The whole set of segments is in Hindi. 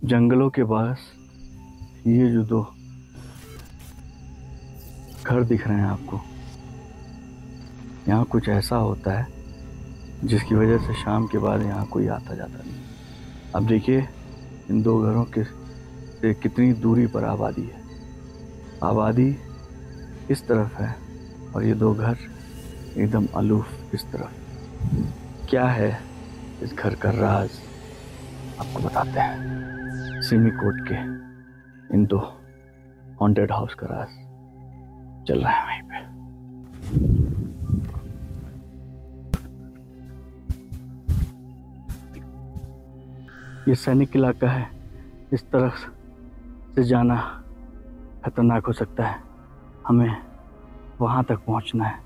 जंगलों के पास ये जो दो घर दिख रहे हैं आपको, यहाँ कुछ ऐसा होता है जिसकी वजह से शाम के बाद यहाँ कोई आता जाता नहीं। अब देखिए इन दो घरों के से कितनी दूरी पर आबादी है। आबादी इस तरफ है और ये दो घर एकदम अलूफ इस तरफ। क्या है इस घर का राज, आपको बताते हैं। सिमिकोट के इन दो हॉन्टेड हाउस का राज चल रहा है वहीं पे। ये सैनिक इलाका है, इस तरफ से जाना खतरनाक हो सकता है। हमें वहां तक पहुंचना है।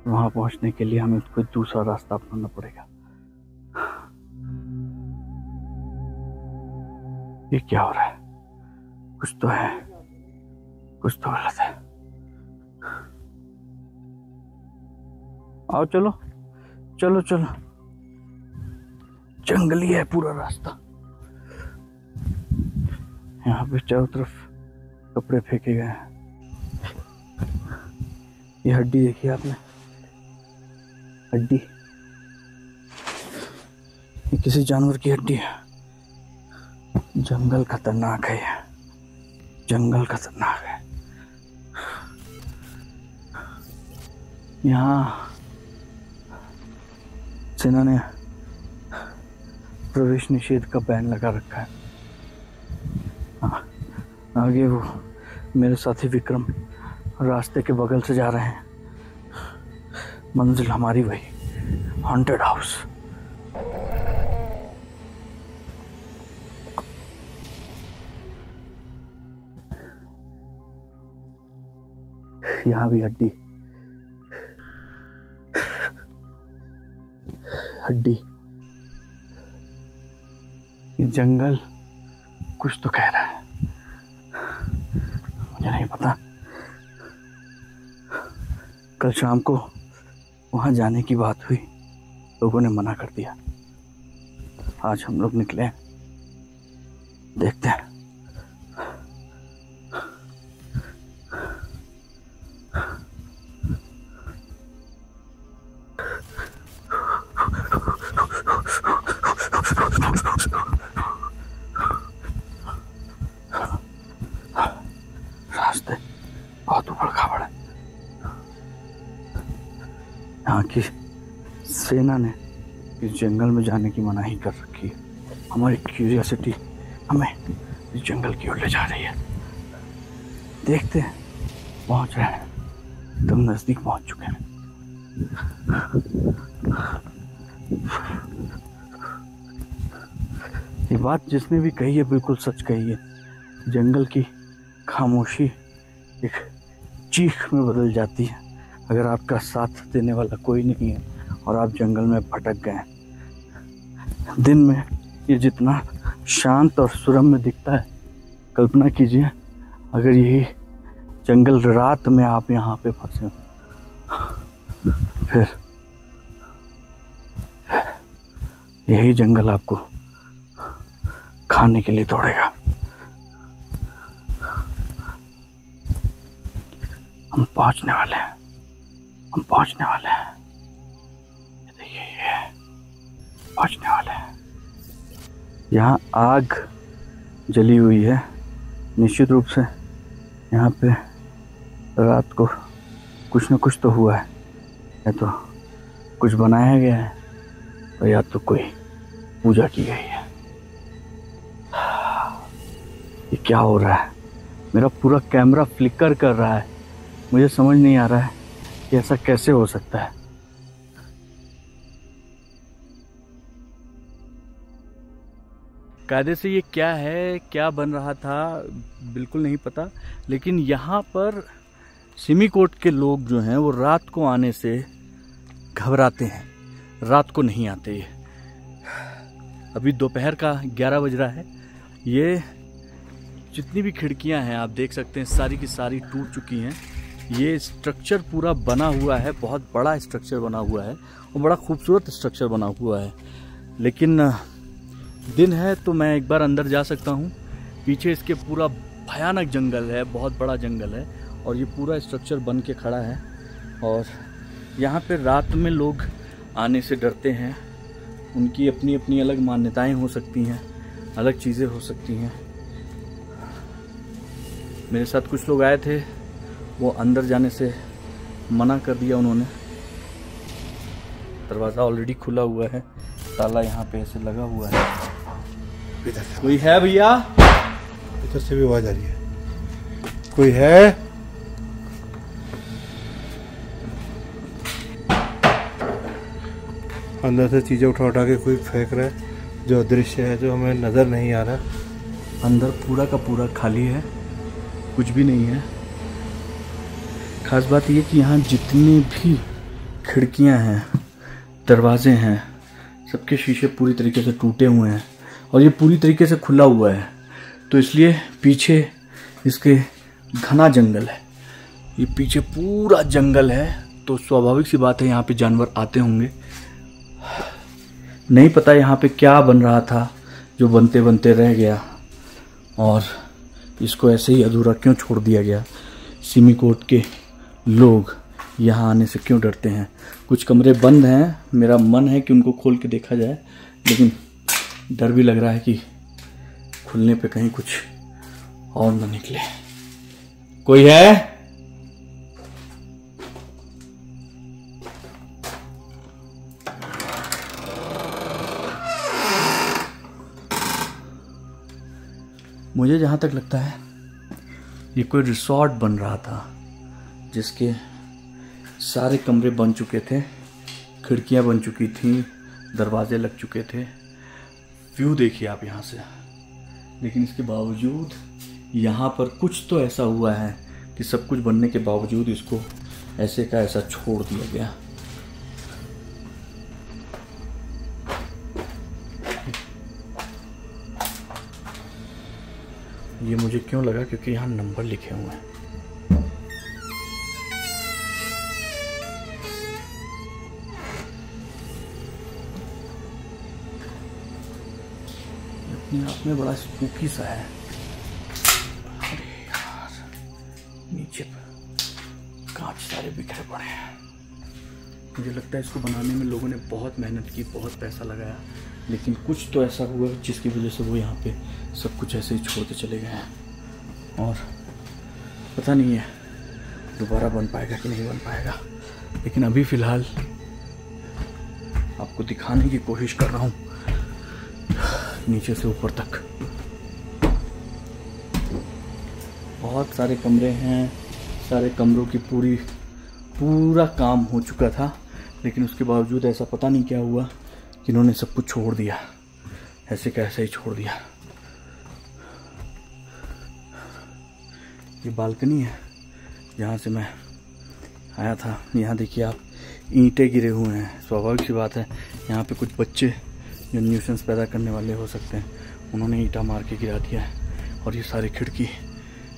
वहां पहुंचने के लिए हमें कोई दूसरा रास्ता अपनाना पड़ेगा। ये क्या हो रहा है? कुछ तो है, कुछ तो गलत है। आओ चलो चलो चलो, जंगली है पूरा रास्ता। यहाँ पे चारों तरफ कपड़े फेंके गए हैं। ये हड्डी देखी आपने? हड्डी, ये किसी जानवर की हड्डी है। जंगल खतरनाक है, ये जंगल खतरनाक है। यहाँ सेना ने प्रवेश निषेध का बैन लगा रखा है। आगे वो मेरे साथी विक्रम रास्ते के बगल से जा रहे हैं। मंजिल हमारी वही हॉन्टेड हाउस। यहाँ भी हड्डी, हड्डी। ये जंगल कुछ तो कह रहा है, मुझे नहीं पता। कल शाम को वहां जाने की बात हुई, लोगों ने मना कर दिया। आज हम लोग निकले हैं, देखते हैं। रास्ते बहुत ऊबड़ खाबड़ है। यहाँ की सेना ने इस जंगल में जाने की मनाही कर रखी है। हमारी क्यूरियोसिटी हमें इस जंगल की ओर ले जा रही है। देखते हैं, पहुंच रहे हैं, एकदम नजदीक पहुंच चुके हैं। ये बात जिसने भी कही है बिल्कुल सच कही है। जंगल की खामोशी एक चीख में बदल जाती है अगर आपका साथ देने वाला कोई नहीं है और आप जंगल में भटक गए। दिन में ये जितना शांत और सुरम्य दिखता है, कल्पना कीजिए अगर यही जंगल रात में आप यहाँ पे फंसे हो, फिर यही जंगल आपको खाने के लिए दौड़ेगा। हम पहुंचने वाले हैं, हम पहुंचने वाले हैं। देखिए ये पहुंचने वाले हैं। यहाँ आग जली हुई है। निश्चित रूप से यहाँ पे रात को कुछ न कुछ तो हुआ है, या तो कुछ बनाया गया है और या तो कोई पूजा की गई है। ये क्या हो रहा है? मेरा पूरा कैमरा फ्लिकर कर रहा है। मुझे समझ नहीं आ रहा है कि ऐसा कैसे हो सकता है। कायदे से ये क्या है, क्या बन रहा था, बिल्कुल नहीं पता। लेकिन यहाँ पर सिमिकोट के लोग जो हैं वो रात को आने से घबराते हैं, रात को नहीं आते। ये अभी दोपहर का 11 बज रहा है। ये जितनी भी खिड़कियां हैं आप देख सकते हैं सारी की सारी टूट चुकी हैं। ये स्ट्रक्चर पूरा बना हुआ है, बहुत बड़ा स्ट्रक्चर बना हुआ है और बड़ा खूबसूरत स्ट्रक्चर बना हुआ है। लेकिन दिन है तो मैं एक बार अंदर जा सकता हूँ। पीछे इसके पूरा भयानक जंगल है, बहुत बड़ा जंगल है और ये पूरा स्ट्रक्चर बन के खड़ा है। और यहाँ पे रात में लोग आने से डरते हैं। उनकी अपनी अपनी अलग मान्यताएं हो सकती हैं, अलग चीज़ें हो सकती हैं। मेरे साथ कुछ लोग आए थे, वो अंदर जाने से मना कर दिया उन्होंने। दरवाज़ा ऑलरेडी खुला हुआ है, ताला यहाँ पे ऐसे लगा हुआ है। कोई है भैया? इधर से भी आवाज आ रही है। कोई है? अंदर से चीजें उठा उठा के कोई फेंक रहा है, जो दृश्य है जो हमें नजर नहीं आ रहा। अंदर पूरा का पूरा खाली है, कुछ भी नहीं है। खास बात यह कि यहाँ जितनी भी खिड़कियाँ हैं, दरवाजे हैं, सबके शीशे पूरी तरीके से टूटे हुए हैं और ये पूरी तरीके से खुला हुआ है। तो इसलिए पीछे इसके घना जंगल है, ये पीछे पूरा जंगल है। तो स्वाभाविक सी बात है यहाँ पे जानवर आते होंगे। नहीं पता यहाँ पे क्या बन रहा था जो बनते बनते रह गया और इसको ऐसे ही अधूरा क्यों छोड़ दिया गया। सिमिकोट के लोग यहाँ आने से क्यों डरते हैं। कुछ कमरे बंद हैं, मेरा मन है कि उनको खोल के देखा जाए, लेकिन डर भी लग रहा है कि खुलने पे कहीं कुछ और न निकले। कोई है? मुझे जहां तक लगता है ये कोई रिसोर्ट बन रहा था जिसके सारे कमरे बन चुके थे, खिड़कियां बन चुकी थी, दरवाजे लग चुके थे। व्यू देखिए आप यहाँ से। लेकिन इसके बावजूद यहाँ पर कुछ तो ऐसा हुआ है कि सब कुछ बनने के बावजूद इसको ऐसे का ऐसा छोड़ दिया गया। ये मुझे क्यों लगा, क्योंकि यहाँ नंबर लिखे हुए हैं। अपने आप में बड़ा स्पूकी सा है। अरे यार, नीचे कांच सारे बिखरे पड़े हैं। मुझे लगता है इसको बनाने में लोगों ने बहुत मेहनत की, बहुत पैसा लगाया, लेकिन कुछ तो ऐसा हुआ जिसकी वजह से वो यहाँ पे सब कुछ ऐसे ही छोड़ के चले गए हैं। और पता नहीं है दोबारा बन पाएगा कि नहीं बन पाएगा, लेकिन अभी फ़िलहाल आपको दिखाने की कोशिश कर रहा हूँ नीचे से ऊपर तक। बहुत सारे कमरे हैं, सारे कमरों की पूरा काम हो चुका था, लेकिन उसके बावजूद ऐसा पता नहीं क्या हुआ कि इन्होंने सब कुछ छोड़ दिया, ऐसे कैसे ही छोड़ दिया। ये बालकनी है जहाँ से मैं आया था। यहाँ देखिए आप, ईंटें गिरे हुए हैं। स्वाभाविक सी बात है, यहाँ पे कुछ बच्चे जो न्यूसेंस पैदा करने वाले हो सकते हैं, उन्होंने ईंटा मार के गिरा दिया है और ये सारी खिड़की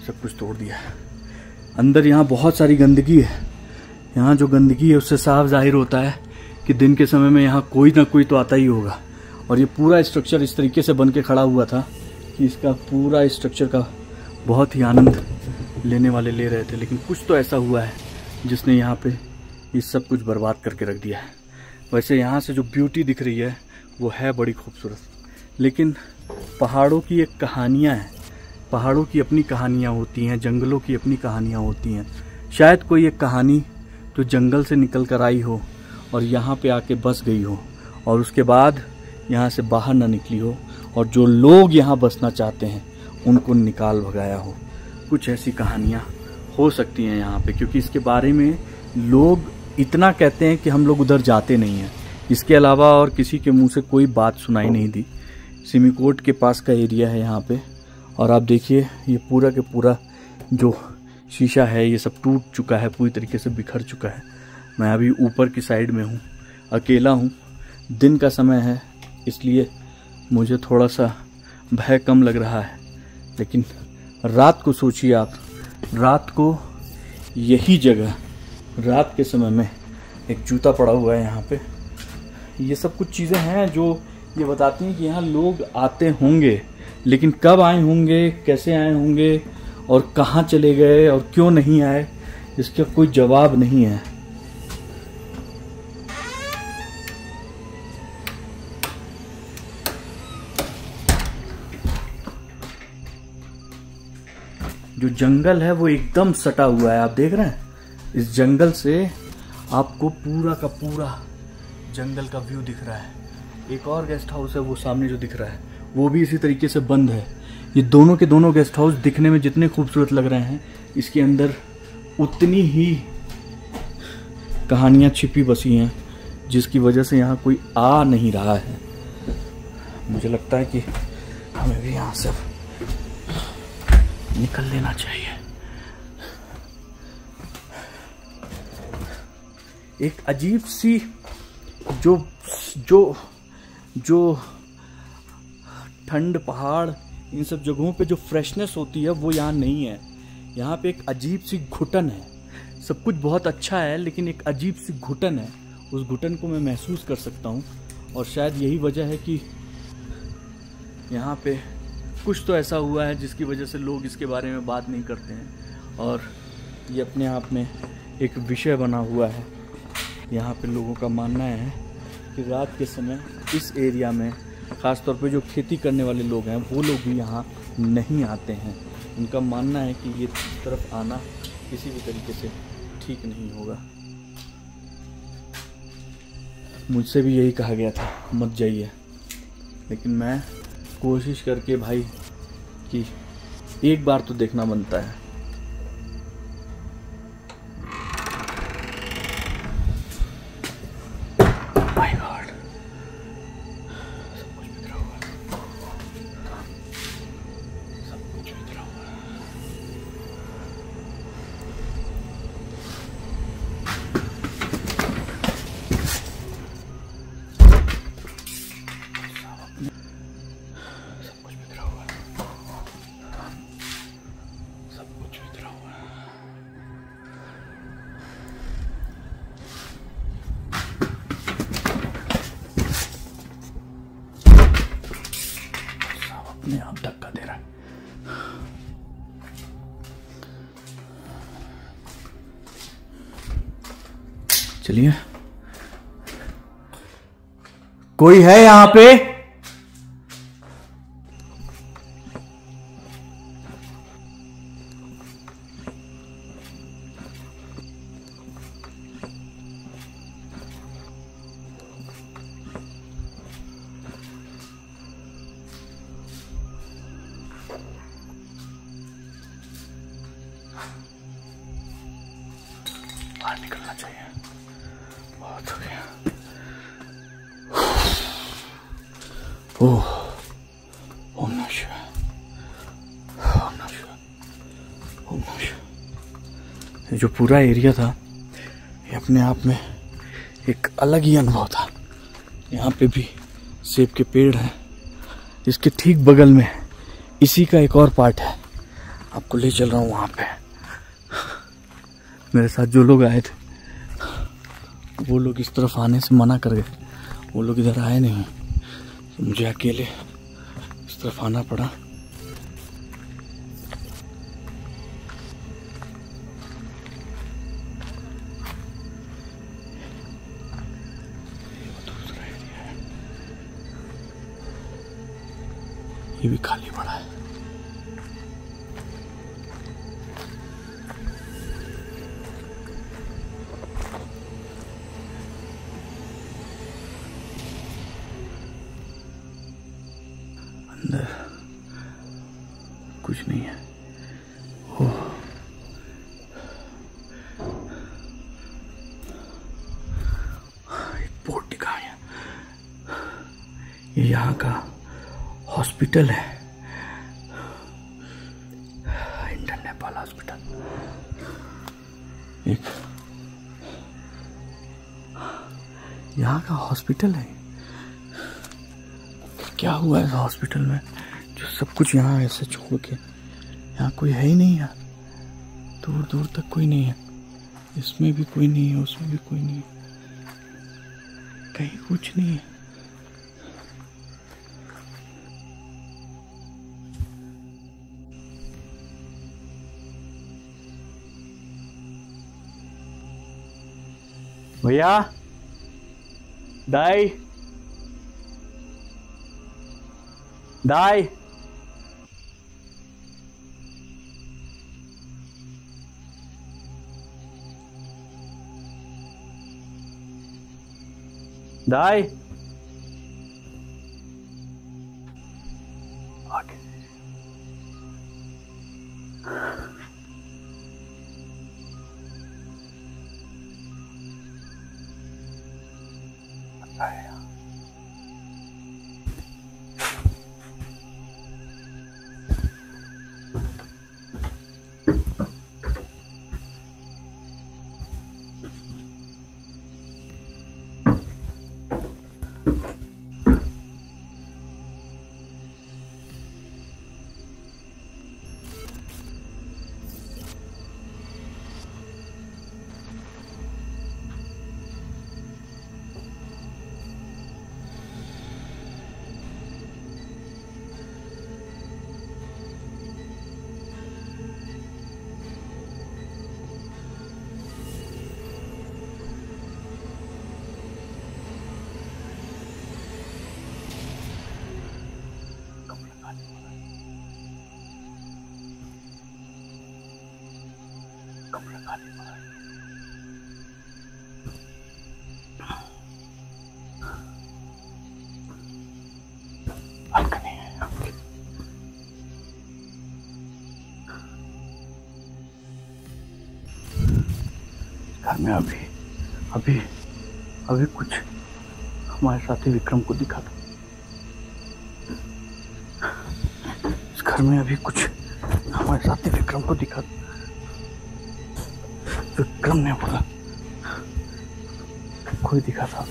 सब कुछ तोड़ दिया है। अंदर यहाँ बहुत सारी गंदगी है। यहाँ जो गंदगी है उससे साफ जाहिर होता है कि दिन के समय में यहाँ कोई ना कोई तो आता ही होगा। और ये पूरा स्ट्रक्चर इस तरीके से बन के खड़ा हुआ था कि इसका पूरा स्ट्रक्चर का बहुत ही आनंद लेने वाले ले रहे थे, लेकिन कुछ तो ऐसा हुआ है जिसने यहाँ पे ये सब कुछ बर्बाद करके रख दिया है। वैसे यहाँ से जो ब्यूटी दिख रही है वो है बड़ी खूबसूरत, लेकिन पहाड़ों की एक कहानियाँ हैं। पहाड़ों की अपनी कहानियाँ होती हैं, जंगलों की अपनी कहानियाँ होती हैं। शायद कोई एक कहानी तो जंगल से निकल कर आई हो और यहाँ पे आके बस गई हो और उसके बाद यहाँ से बाहर ना निकली हो, और जो लोग यहाँ बसना चाहते हैं उनको निकाल भगाया हो। कुछ ऐसी कहानियाँ हो सकती हैं यहाँ पे, क्योंकि इसके बारे में लोग इतना कहते हैं कि हम लोग उधर जाते नहीं हैं। इसके अलावा और किसी के मुंह से कोई बात सुनाई नहीं दी। सिमिकोट के पास का एरिया है यहाँ पे, और आप देखिए ये पूरा के पूरा जो शीशा है ये सब टूट चुका है, पूरी तरीके से बिखर चुका है। मैं अभी ऊपर की साइड में हूँ, अकेला हूँ, दिन का समय है, इसलिए मुझे थोड़ा सा भय कम लग रहा है। लेकिन रात को सोचिए आप, रात को यही जगह रात के समय में एक जूता पड़ा हुआ है यहाँ पे। ये सब कुछ चीज़ें हैं जो ये बताती हैं कि यहाँ लोग आते होंगे, लेकिन कब आए होंगे, कैसे आए होंगे और कहाँ चले गए और क्यों नहीं आए, इसका कोई जवाब नहीं है। जो जंगल है वो एकदम सटा हुआ है, आप देख रहे हैं। इस जंगल से आपको पूरा का पूरा जंगल का व्यू दिख रहा है। एक और गेस्ट हाउस है वो सामने जो दिख रहा है, वो भी इसी तरीके से बंद है। ये दोनों के दोनों गेस्ट हाउस दिखने में जितने खूबसूरत लग रहे हैं, इसके अंदर उतनी ही कहानियां छिपी बसी हैं, जिसकी वजह से यहाँ कोई आ नहीं रहा है। मुझे लगता है कि हमें भी यहाँ से निकल लेना चाहिए। एक अजीब सी जो जो जो ठंड, पहाड़, इन सब जगहों पे जो फ्रेशनेस होती है वो यहाँ नहीं है। यहाँ पे एक अजीब सी घुटन है। सब कुछ बहुत अच्छा है, लेकिन एक अजीब सी घुटन है। उस घुटन को मैं महसूस कर सकता हूँ, और शायद यही वजह है कि यहाँ पे कुछ तो ऐसा हुआ है जिसकी वजह से लोग इसके बारे में बात नहीं करते हैं, और ये अपने आप में एक विषय बना हुआ है। यहाँ पे लोगों का मानना है कि रात के समय इस एरिया में, ख़ास तौर पे जो खेती करने वाले लोग हैं, वो लोग भी यहाँ नहीं आते हैं। उनका मानना है कि ये तरफ आना किसी भी तरीके से ठीक नहीं होगा। मुझसे भी यही कहा गया था, मत जाइए, लेकिन मैं कोशिश करके भाई कि एक बार तो देखना बनता है। माय गॉड, सब कुछ बिखरा हुआ है, सब कुछ बिखरा हुआ है। अपने आप धक्का दे रहा है। चलिए, कोई है यहाँ पे? बाहर निकलना चाहिए, बहुत हो गया। ओह, ओम नमः शिवाय, ओम नमः शिवाय, ओम नमः शिवाय। ये जो पूरा एरिया था, ये अपने आप में एक अलग ही अनुभव था। यहाँ पे भी सेब के पेड़ हैं, इसके ठीक बगल में इसी का एक और पार्ट है। आपको ले चल रहा हूँ वहाँ पे। मेरे साथ जो लोग आए थे, वो लोग इस तरफ आने से मना कर गए, वो लोग इधर आए नहीं, तो मुझे अकेले इस तरफ आना पड़ा। ये दूसरा एरिया है, ये भी खाली पड़ा है। अंदर कुछ नहीं है। ओह, एक बोर्ड दिखा है, ये यहाँ का हॉस्पिटल है, इंडियन नेपाल हॉस्पिटल। एक यहाँ का हॉस्पिटल है। क्या हुआ है हॉस्पिटल में जो सब कुछ यहाँ ऐसे छोड़ के? यहाँ कोई है ही नहीं यार, दूर दूर तक कोई नहीं है। इसमें भी कोई नहीं है, उसमें भी कोई नहीं है, कहीं कुछ नहीं है। भैया, दाई, दाई, दाई, आगे कमरा खाली पड़ा है। बालकनी है यहाँ पे। घर में अभी कुछ हमारे साथी विक्रम को दिखा था। इस घर में अभी कुछ हमारे साथी विक्रम को दिखा था। विक्रम ने बोला कोई दिखा था।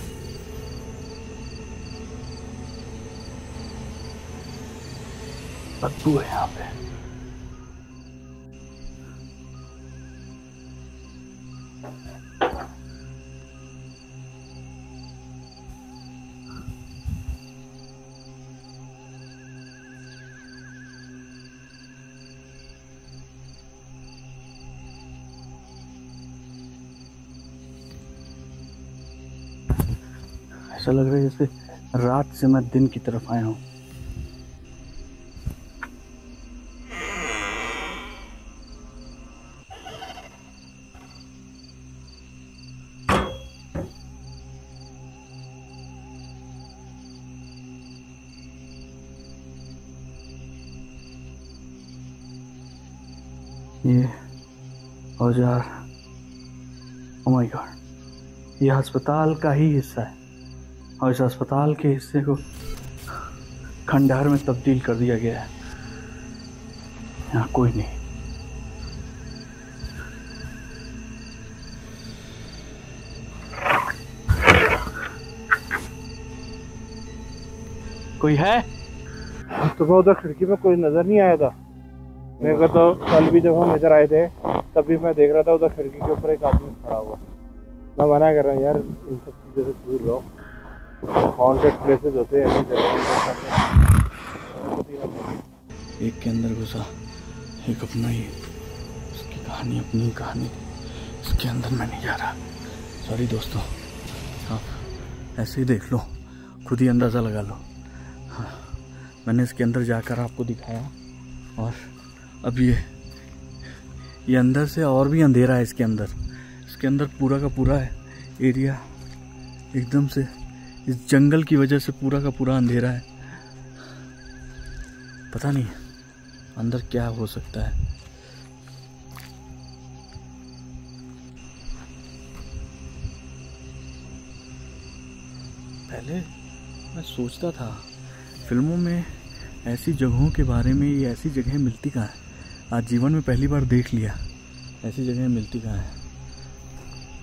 बदबू है यहाँ पे। ऐसा लग रहा है जैसे रात से मैं दिन की तरफ आया हूँ। ये औजार, ओह माय गॉड, ये अस्पताल का ही हिस्सा है और इस अस्पताल के हिस्से को खंडहर में तब्दील कर दिया गया है। यहाँ कोई नहीं। कोई है? सुबह उधर खिड़की में कोई नजर नहीं आया था मेरे को। तो कल भी जब हम इधर आए थे तभी मैं देख रहा था उधर खिड़की के ऊपर एक आदमी खड़ा हुआ। मैं मना कर रहा हूँ यार, इन सब चीज़ों से दूर रहो। हॉन्टेड प्लेसेस होते हैं ऐसी जगह। एक के अंदर घुसा, एक अपना ही, उसकी कहानी अपनी ही कहानी। इसके अंदर मैं नहीं जा रहा। सॉरी दोस्तों, आप ऐसे ही देख लो, खुद ही अंदाज़ा लगा लो। हाँ, मैंने इसके अंदर जाकर आपको दिखाया और अब ये अंदर से और भी अंधेरा है। इसके अंदर पूरा का पूरा एरिया एकदम से इस जंगल की वजह से पूरा का पूरा अंधेरा है। पता नहीं अंदर क्या हो सकता है। पहले मैं सोचता था फिल्मों में ऐसी जगहों के बारे में, ये ऐसी जगहें मिलती कहाँ हैं। आज जीवन में पहली बार देख लिया ऐसी जगहें मिलती कहाँ हैं।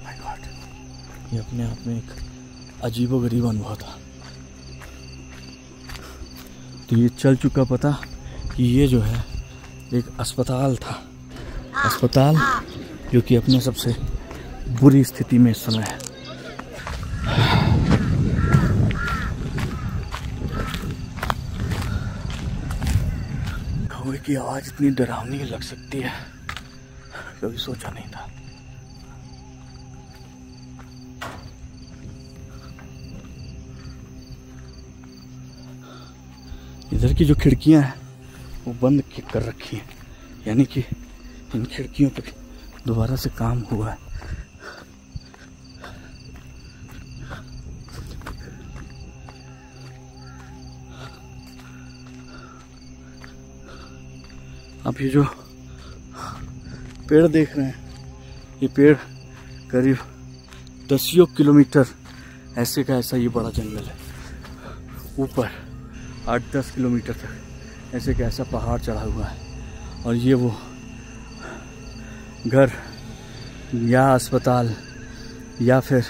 माय गॉड, ये अपने आप में एक अजीबोगरीब अनुभव था। तो ये चल चुका पता कि ये जो है एक अस्पताल था। अस्पताल जो कि अपने सबसे बुरी स्थिति में इस समय है। कौवे की आवाज इतनी डरावनी लग सकती है, कभी सोचा नहीं था। इधर की जो खिड़कियां हैं वो बंद कर रखी हैं, यानी कि इन खिड़कियों पे दोबारा से काम हुआ है। आप ये जो पेड़ देख रहे हैं, ये पेड़ करीब 10 किलोमीटर ऐसे का ऐसा ये बड़ा जंगल है। ऊपर 8-10 किलोमीटर तक ऐसे का ऐसा पहाड़ चढ़ा हुआ है, और ये वो घर या अस्पताल या फिर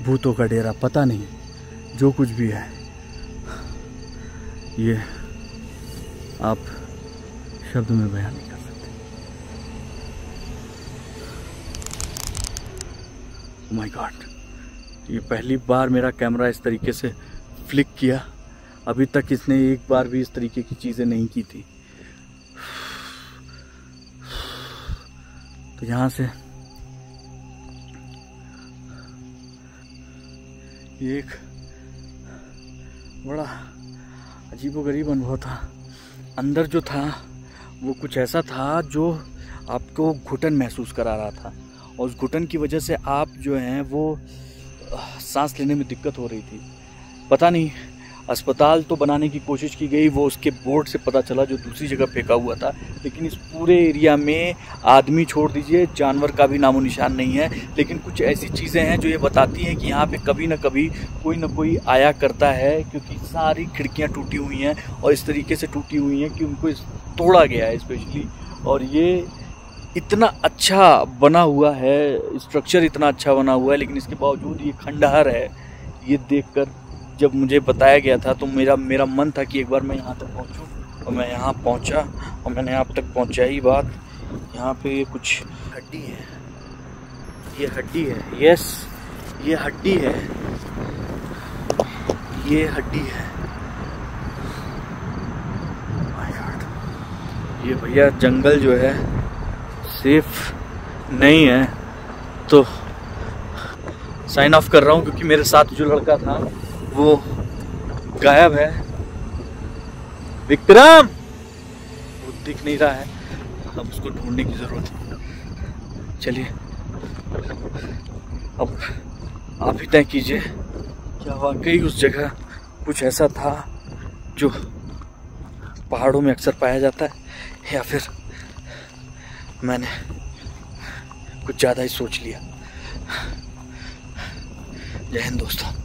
भूतों का डेरा, पता नहीं, जो कुछ भी है ये आप शब्द में बयान नहीं कर सकते। ओह माय गॉड, ये पहली बार मेरा कैमरा इस तरीके से फ्लिक किया। अभी तक इसने एक बार भी इस तरीके की चीज़ें नहीं की थी। तो यहाँ से ये एक बड़ा अजीबोगरीब अनुभव था। अंदर जो था वो कुछ ऐसा था जो आपको घुटन महसूस करा रहा था, और उस घुटन की वजह से आप जो हैं वो सांस लेने में दिक्कत हो रही थी। पता नहीं, अस्पताल तो बनाने की कोशिश की गई, वो उसके बोर्ड से पता चला जो दूसरी जगह फेंका हुआ था, लेकिन इस पूरे एरिया में आदमी छोड़ दीजिए, जानवर का भी नामो निशान नहीं है। लेकिन कुछ ऐसी चीज़ें हैं जो ये बताती हैं कि यहाँ पे कभी ना कभी कोई ना कोई आया करता है, क्योंकि सारी खिड़कियाँ टूटी हुई हैं और इस तरीके से टूटी हुई हैं कि उनको तोड़ा गया है स्पेशली। और ये इतना अच्छा बना हुआ है, स्ट्रक्चर इतना अच्छा बना हुआ है, लेकिन इसके बावजूद ये खंडहर है। ये देखकर जब मुझे बताया गया था तो मेरा मन था कि एक बार मैं यहाँ तक पहुँचूँ, और मैं यहाँ पहुँचा, और मैंने आप तक पहुँचाई बात। यहाँ पे ये कुछ हड्डी है, ये हड्डी है, यस ये हड्डी है, ये हड्डी है। माय गॉड, ये भैया जंगल जो है सेफ नहीं है, तो साइन ऑफ कर रहा हूँ, क्योंकि मेरे साथ जो लड़का था वो गायब है। विक्रम, वो दिख नहीं रहा है, अब उसको ढूंढने की जरूरत है। चलिए अब आप ही तय कीजिए, क्या वाकई उस जगह कुछ ऐसा था जो पहाड़ों में अक्सर पाया जाता है, या फिर मैंने कुछ ज़्यादा ही सोच लिया। जय हिंद दोस्तों।